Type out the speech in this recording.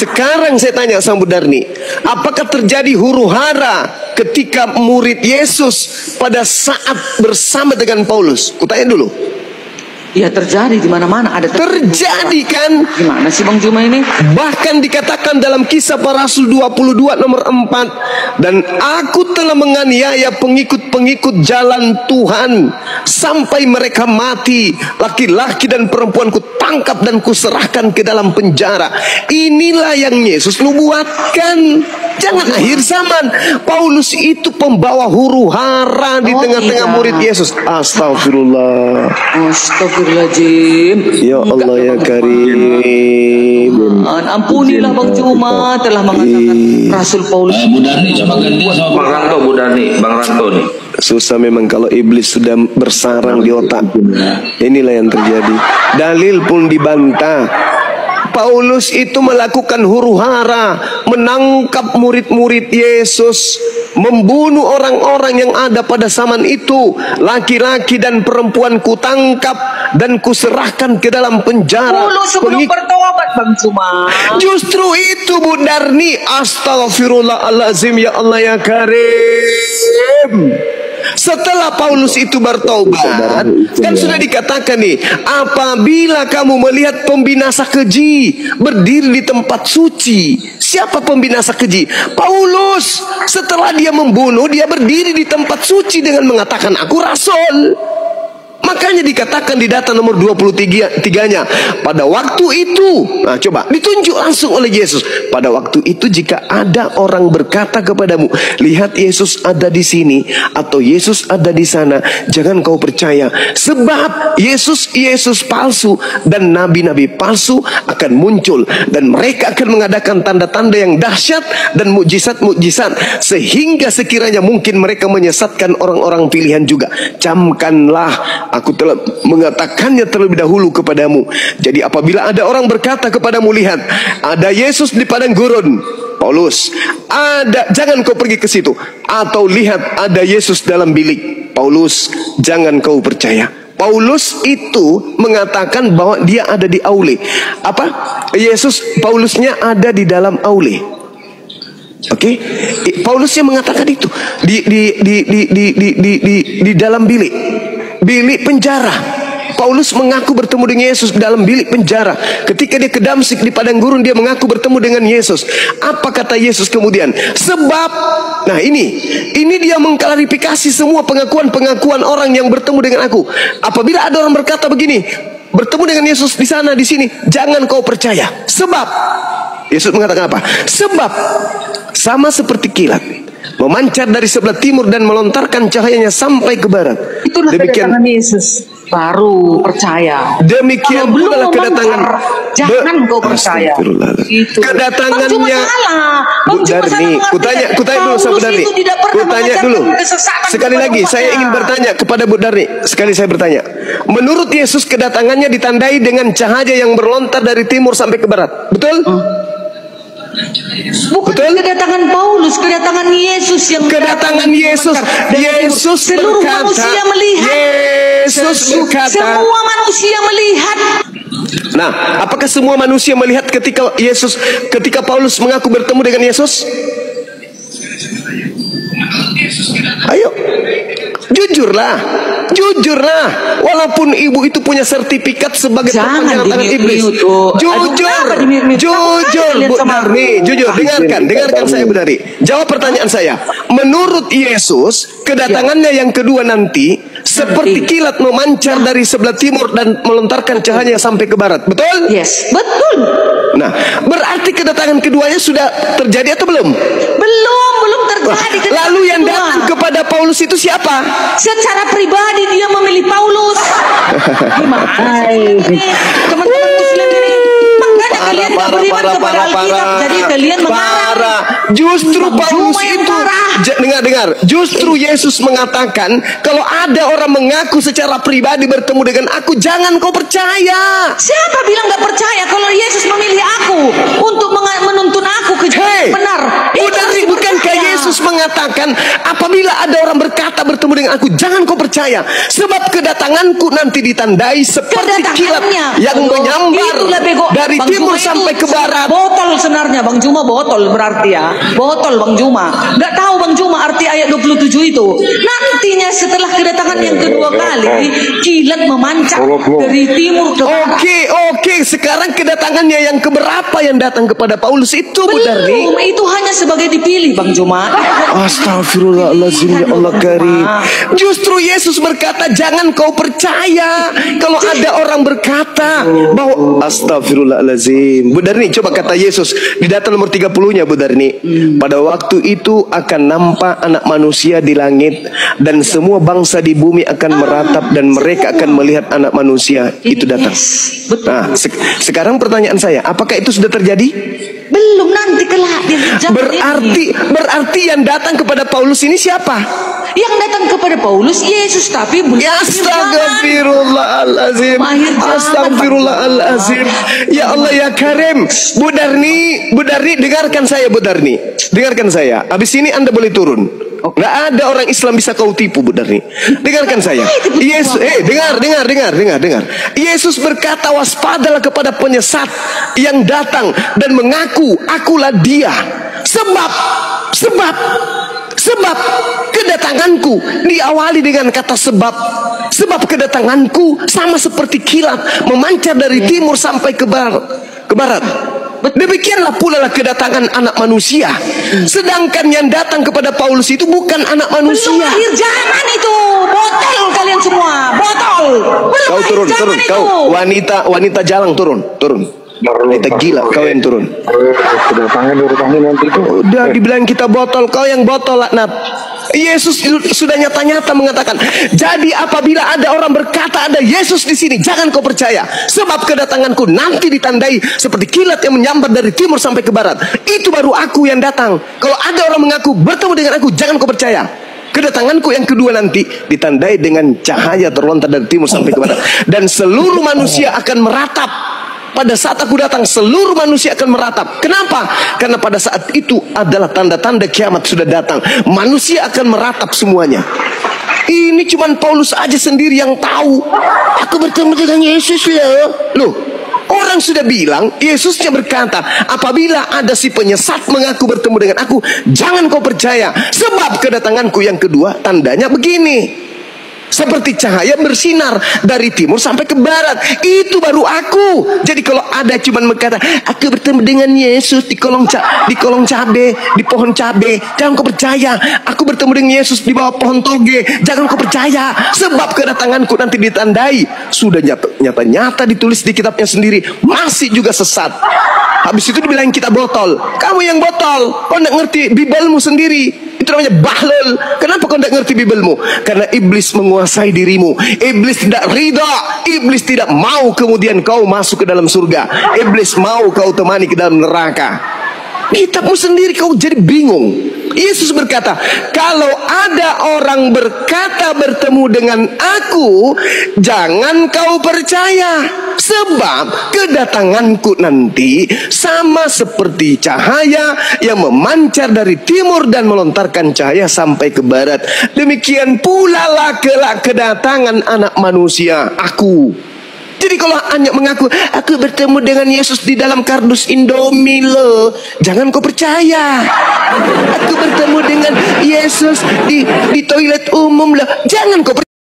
sekarang saya tanya sama Bu Darni, apakah terjadi huru hara ketika murid Yesus pada saat bersama dengan Paulus? Kutanya dulu. Ya terjadi di mana-mana ada terjadi kan? Gimana sih Bang Juma ini? Bahkan dikatakan dalam Kisah Para Rasul 22 nomor 4, dan aku telah menganiaya pengikut-pengikut jalan Tuhan sampai mereka mati, laki-laki dan perempuan kutangkap dan kuserahkan ke dalam penjara. Inilah yang Yesus nubuatkan. Jangan akhir zaman. Paulus itu pembawa huru hara di tengah-tengah murid Yesus. Astagfirullah. Astagfirullahaladzim. Ya Allah ya Karim. Ampunilah Bang Juma telah mengatakan Rasul Paulus. Bu Darni coba ganti sama Bang Ranto. Bu Darni, Bang Ranto nih. Susah memang kalau iblis sudah bersarang di otak. Inilah yang terjadi. Dalil pun dibantah. Paulus itu melakukan huru hara, menangkap murid-murid Yesus, membunuh orang-orang yang ada pada zaman itu, laki-laki dan perempuan kutangkap dan kuserahkan ke dalam penjara. Sebelum bertobat Bang Juma. Justru itu Bu Darni. Astagfirullahaladzim ya Allah ya Karim. Setelah Paulus itu bertobat, kan sudah dikatakan nih, apabila kamu melihat pembinasa keji berdiri di tempat suci. Siapa pembinasa keji? Paulus. Setelah dia membunuh, dia berdiri di tempat suci dengan mengatakan aku rasul. Makanya dikatakan di data nomor 23-nya, pada waktu itu, nah coba ditunjuk langsung oleh Yesus. Pada waktu itu jika ada orang berkata kepadamu, lihat Yesus ada di sini atau Yesus ada di sana, jangan kau percaya. Sebab Yesus palsu dan nabi-nabi palsu akan muncul, dan mereka akan mengadakan tanda-tanda yang dahsyat dan mukjizat-mukjizat, sehingga sekiranya mungkin mereka menyesatkan orang-orang pilihan juga. Camkanlah, aku telah mengatakannya terlebih dahulu kepadamu. Jadi apabila ada orang berkata kepadamu, lihat ada Yesus di padang gurun, Paulus, jangan kau pergi ke situ. Atau lihat ada Yesus dalam bilik, Paulus, jangan kau percaya. Paulus itu mengatakan bahwa dia ada di aule. Paulusnya ada di dalam aule. Oke, Paulusnya mengatakan itu di dalam bilik penjara. Paulus mengaku bertemu dengan Yesus dalam bilik penjara. Ketika dia ke Damsyik di padang gurun, dia mengaku bertemu dengan Yesus. Apa kata Yesus kemudian? Sebab, nah ini dia mengklarifikasi semua pengakuan-pengakuan orang yang bertemu dengan aku. Apabila ada orang berkata begini, bertemu dengan Yesus di sana, di sini, jangan kau percaya. Sebab, Yesus mengatakan apa? Sebab, sama seperti kilat memancar dari sebelah timur dan melontarkan cahayanya sampai ke barat. Itulah kedatangan Yesus, baru percaya. Demikian pula kedatangan, jangan kau percaya. Itu kedatangannya Bu Darni. Kutanya dulu sama Bu Darni. Kutanya dulu. Sekali lagi saya ingin bertanya kepada Bu Darni. Saya bertanya. Menurut Yesus kedatangannya ditandai dengan cahaya yang berlontar dari timur sampai ke barat. Betul? Bukan kedatangan Paulus, kedatangan Yesus yang kedatangan Yesus. Yesus seluruh manusia melihat. Yesus berkata, semua manusia melihat. Nah, apakah semua manusia melihat ketika Paulus mengaku bertemu dengan Yesus? Ayo, jujurlah. Walaupun ibu itu punya sertifikat sebagai perpanjangan tangan iblis. Jujur, Bu Darni, jujur. Dengarkan saya, Bu Darni. Jawab pertanyaan saya. Menurut Yesus, kedatangannya yang kedua nanti seperti kilat memancar dari sebelah timur dan melontarkan cahayanya sampai ke barat. Betul? Yes, betul. Nah, berarti kedatangan keduanya sudah terjadi atau belum? Belum terjadi. Lalu yang datang kepada Paulus itu siapa? Secara pribadi dia memilih Paulus. Gimana? Teman-teman muslim ini, makanya kalian tidak beriman kepada Alkitab, jadi kalian mengarang. Justru Paulus itu, dengar. Justru Yesus mengatakan, kalau ada orang mengaku secara pribadi bertemu dengan aku, jangan kau percaya. Siapa bilang gak percaya kalau Yesus memilih aku untuk menuntun aku ke jalan benar? Bukankah Yesus mengatakan mengatakan, apabila ada orang berkata bertemu dengan aku, jangan kau percaya, sebab kedatanganku nanti ditandai seperti kilat yang menyambar dari timur sampai ke barat. Botol sebenarnya Bang Juma, botol berarti ya. Botol Bang Juma. Nggak tahu Bang Juma arti ayat 27 itu. Nantinya setelah kedatangan yang kedua kali, kilat memancar dari timur ke barat. Oke. Sekarang kedatangannya yang keberapa yang datang kepada Paulus itu, Bu Darni? Belum, itu hanya sebagai dipilih Bang Juma. Astagfirullahaladzim, ya Allah karim. Justru Yesus berkata, jangan kau percaya kalau ada orang berkata bahwa astagfirullahaladzim. Bu Darni, coba kata Yesus di data nomor 30-nya, Bu Darni. Pada waktu itu akan nampak anak manusia di langit, dan semua bangsa di bumi akan meratap, dan mereka akan melihat anak manusia itu datang. Nah, sekarang pertanyaan saya, apakah itu sudah terjadi? Belum, nanti kelak. Berarti yang datang kepada Paulus ini siapa? Yang datang kepada Paulus Yesus, tapi belum. Ya astagfirullahalazim. Astagfirullahalazim. Ya Allah ya Karim. Bu Darni, dengarkan saya, Bu Darni. Dengarkan saya. Habis ini Anda boleh turun. Nggak ada orang Islam bisa kau tipu, Bu Darni. Dengarkan saya. Yesus, dengar. Yesus berkata, waspadalah kepada penyesat yang datang dan mengaku akulah dia. Sebab kedatanganku diawali dengan kata sebab. Sebab kedatanganku sama seperti kilat memancar dari timur sampai ke barat. Demikianlah pula kedatangan anak manusia. Sedangkan yang datang kepada Paulus itu bukan anak manusia. Belum lahir jangan itu. Botol kalian semua. Botol. Kau turun. Kau wanita jalang turun. Kita gila, kau yang turun. Kedatangan nanti itu. Udah dibilang kita botol, kau yang botol, laknat. Yesus sudah nyata-nyata mengatakan, jadi apabila ada orang berkata ada Yesus di sini, jangan kau percaya, sebab kedatanganku nanti ditandai seperti kilat yang menyambar dari timur sampai ke barat. Itu baru aku yang datang. Kalau ada orang mengaku bertemu dengan aku, jangan kau percaya. Kedatanganku yang kedua nanti ditandai dengan cahaya terlontar dari timur sampai ke barat, dan seluruh manusia akan meratap. Pada saat aku datang, seluruh manusia akan meratap. Kenapa? Karena pada saat itu adalah tanda-tanda kiamat sudah datang. Manusia akan meratap semuanya. Ini cuman Paulus aja sendiri yang tahu. Aku bertemu dengan Yesus loh. Orang sudah bilang, Yesusnya berkata, apabila ada si penyesat mengaku bertemu dengan aku, jangan kau percaya. Sebab kedatanganku yang kedua tandanya begini, seperti cahaya bersinar dari timur sampai ke barat. Itu baru aku. Jadi kalau ada cuman berkata, aku bertemu dengan Yesus di kolong cabe, di pohon cabe, jangan kau percaya. Aku bertemu dengan Yesus di bawah pohon toge, jangan kau percaya. Sebab kedatanganku nanti ditandai. Sudah nyata-nyata ditulis di kitabnya sendiri, masih juga sesat. Habis itu dibilang kita botol. Kamu yang botol. Kau tidak ngerti Bibelmu sendiri. Itu namanya bahlul. Kenapa kau tidak ngerti Bibelmu? Karena iblis menguasai dirimu. Iblis tidak ridha. Iblis tidak mau kemudian kau masuk ke dalam surga. Iblis mau kau temani ke dalam neraka. Kitabmu sendiri kau jadi bingung. Yesus berkata, kalau ada orang berkata bertemu dengan aku, jangan kau percaya. Sebab kedatanganku nanti sama seperti cahaya yang memancar dari timur dan melontarkan cahaya sampai ke barat. Demikian pula lah kelak kedatangan anak manusia, aku. Jadi kalau hanya mengaku aku bertemu dengan Yesus di dalam kardus Indomie loh, jangan kau percaya. Aku bertemu dengan Yesus di toilet umum loh, jangan kau percaya.